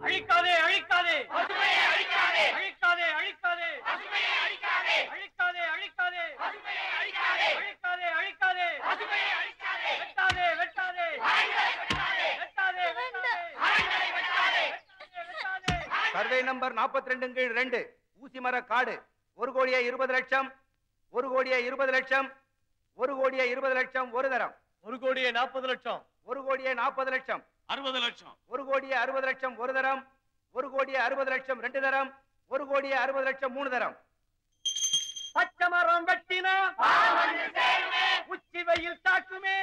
அழிக்காதே அழிக்காதே பசுமையை அழிக்காதே அழிக்காதே அழிக்காதே பசுமையை அழிக்காதே அழிக்காதே அழிக்காதே பசுமையை அழிக்காதே அழிக்காதே அழிக்காதே பசுமையை அழிக்காதே வெட்டாதே வெட்டாதே வெட்டாதே வெட்டாதே வெட்டாதே வெட்டாதே. சர்வே நம்பர் 42 கீழ் 2 ஊசிமர காடு 1,20,00,000 1,20,00,000 1,20,00,000 ஒரு தரம் 1,40,00,000 1,40,00,000 60 லட்சம் 1,60,00,000 ஒரு தரம் 1,60,00,000 ரெண்டு தரம் 1,60,00,000 மூணு தரம். பச்சை மரம் வெட்டினா உச்சி வெயில் தாக்குமே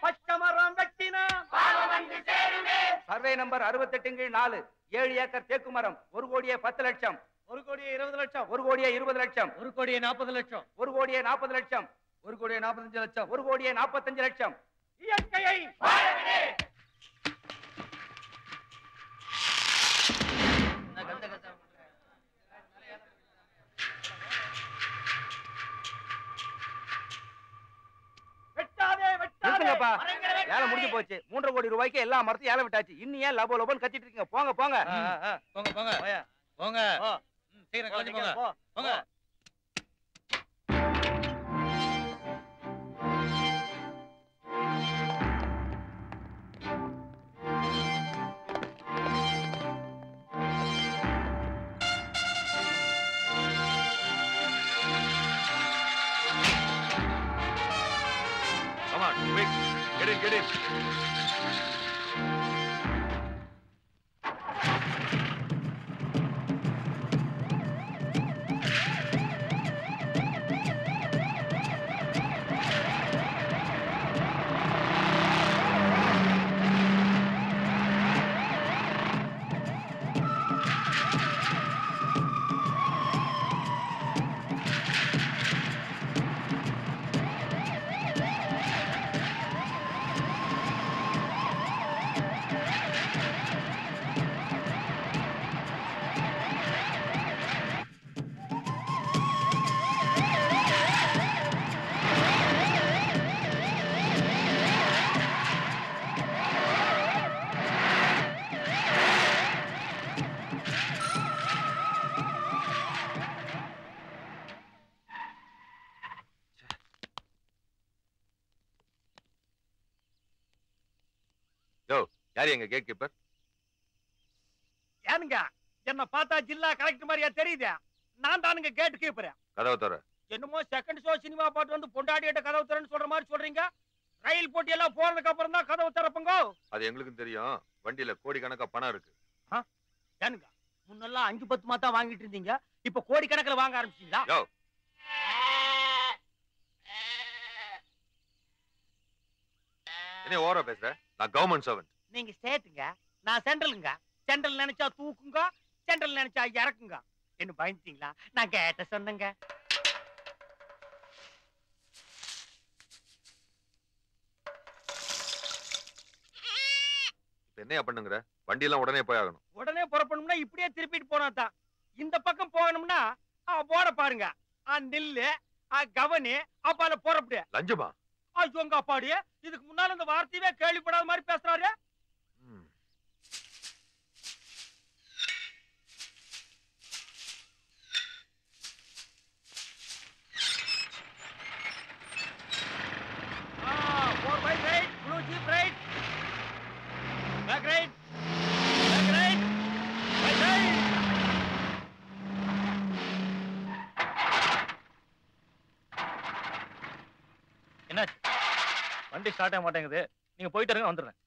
பச்சை மரம் வெட்டினா. சர்வே நம்பர் 68 கீழ் 4 7 ஏக்கர் தேக்கு மரம் 1,10,00,000 1,20,00,000 1,20,00,000 1,40,00,000 1,40,00,000 1,45,00,000 1,45,00,000. இயற்கையை வேலை முடிஞ்சு போச்சு. 3,5 கோடி ரூபாய்க்கு எல்லா மரத்தையும் ஏல விட்டாச்சு. இன்னும் ஏன் லபோ லபோன்னு கத்திட்டு இருக்கீங்க? போங்க போங்க போங்க போங்க போங்க சீக்கிரம் கிளம்பி போங்க போங்க. Come on, quick. Get in, get in. யார் எங்க கேட் கீப்பர்? ஏனுங்க என்ன பார்த்தா ஜில்லா கலெக்டர் மாதிரியா தெரியுது? நான் தானுங்க கேட் கீப்பர். கதவை தர. என்னமோ செகண்ட் ஷோ சினிமா பாட்டு வந்து பொண்டாடிட்ட கதவு தரேன்னு சொல்ற மாதிரி சொல்றீங்க. ரயில் போட்டி எல்லாம் போறதுக்கு அப்புறம் தான் கதவு திறப்பங்க. அது எங்களுக்கும் தெரியும். வண்டியில கோடிக்கணக்கா பணம் இருக்கு. ஏனுங்க முன்னெல்லாம் 5-10 மாதா வாங்கிட்டு இருந்தீங்க, இப்ப கோடி கணக்கில் வாங்க ஆரம்பிச்சீங்களா? என்ன ஓவரா பேசுற? நான் கவர்மெண்ட் சர்வெண்ட். நீங்க ஸ்டேட்டுங்க, நான் சென்ட்ரலுங்க. சென்ட்ரல் நினைச்சா தூக்குங்க, சென்ட்ரல் நினைச்சா இறக்குங்க. என்ன பயந்துட்டீங்களா? நான் கேட்ட சொன்னங்க. என்னையா பண்ணுங்கிற? வண்டி எல்லாம் உடனே போய் ஆகணும். உடனே புறப்படணும்னா இப்படியே திருப்பிட்டு போனா தான். இந்த பக்கம் போகணும்னா போட பாருங்க. நில்லு, கவனி, அப்பால புறப்படு. லஞ்சமா? ஐயோங்க அப்பாடி, இதுக்கு முன்னால இந்த வார்த்தையே கேள்விப்படாத மாதிரி பேசுறாரு. என்னாச்சு? வண்டி ஸ்டார்ட் ஆக மாட்டேங்குது. நீங்க போயிட்டு இருங்க, வந்துடுறேன்.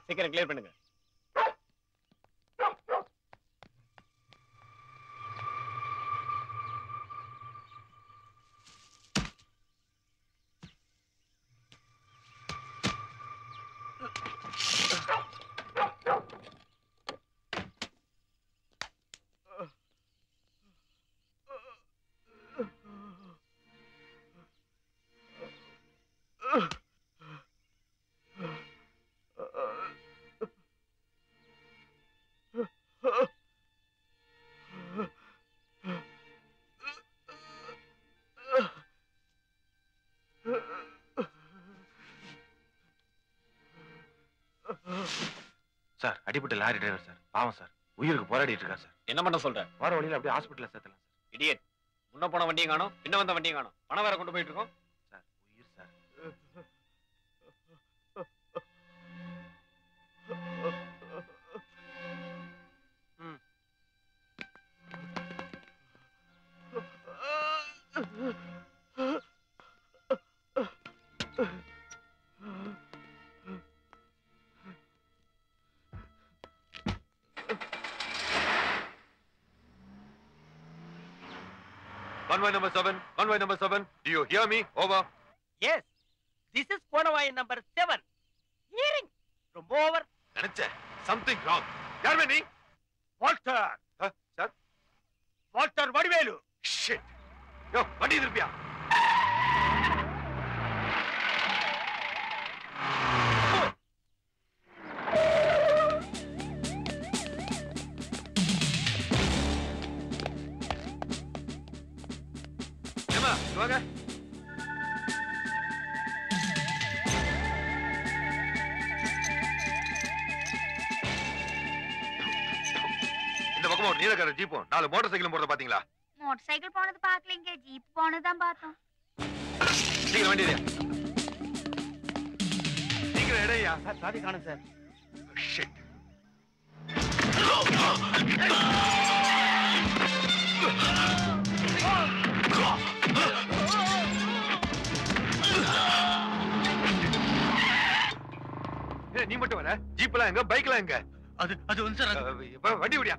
சீக்கிரம் கிளியர் பண்ணுங்க. சார் அடிபட்ட லாரி டிரைவர் சார். பாவம் சார், உயிருக்கு போராடிட்டு இருக்கா சார். என்ன பண்ண சொல்ற? வர வழியில அப்படியே ஹாஸ்பிட்டல்ல சேர்த்தலாம் சார். இடியட், முன்ன போன வண்டியும் காணோம், பின்ன வந்த வண்டியும் காணோம். பணம் வேற கொண்டு போயிட்டு இருக்கோம் சார். உயிர் sir. Convoy number 7. Convoy number 7. Do you hear me? Over. Yes, this is convoy number 7. Hearing from over. நினைச்சேன். Something wrong. யார் நீ? Walter. Sir. Walter Vadivelu. Shit. யோ, வண்டி திருப்பியா? ஏமா, வாங்க. இந்த பக்கமா ஒரு நீலக்கார ஜீப்பும் 4 மோட்டார் சைக்கிளும் போறத பாத்தீங்களா? மோட்டார் சைக்கிள் போனது பாக்கலங்க, ஜீப் போனதான் பார்த்தோம். சீக்கிரம் வண்டி ஏறியா. சீக்கிரம் எடையா. சார் சாதி காணும் சார். Shit. நீ மட்டும் வர? ஜீப்லாம் எங்க, பைக்லாம் எங்க? அது வந்து சார் வண்டி விடியா.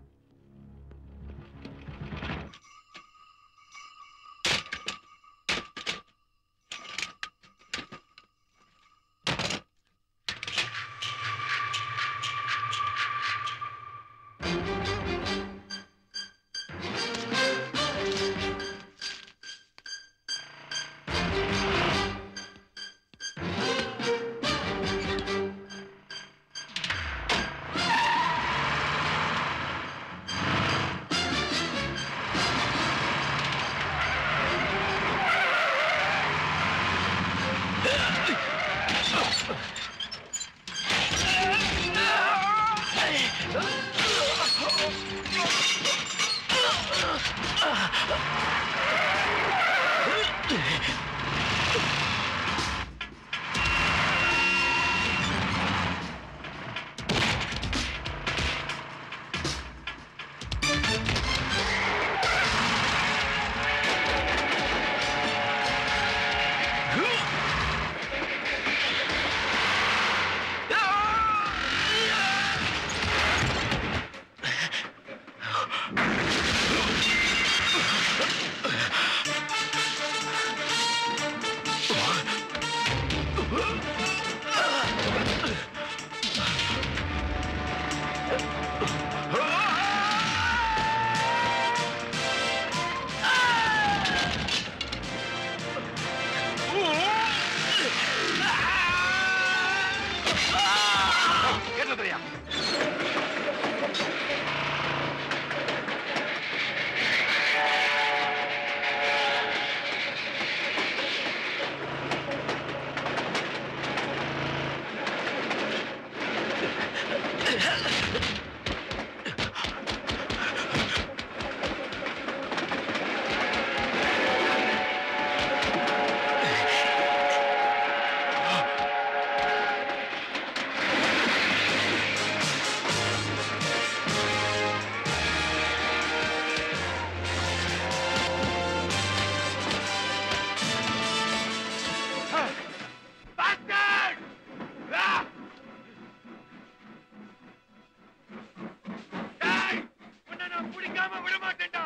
விட மாட்டேன்டா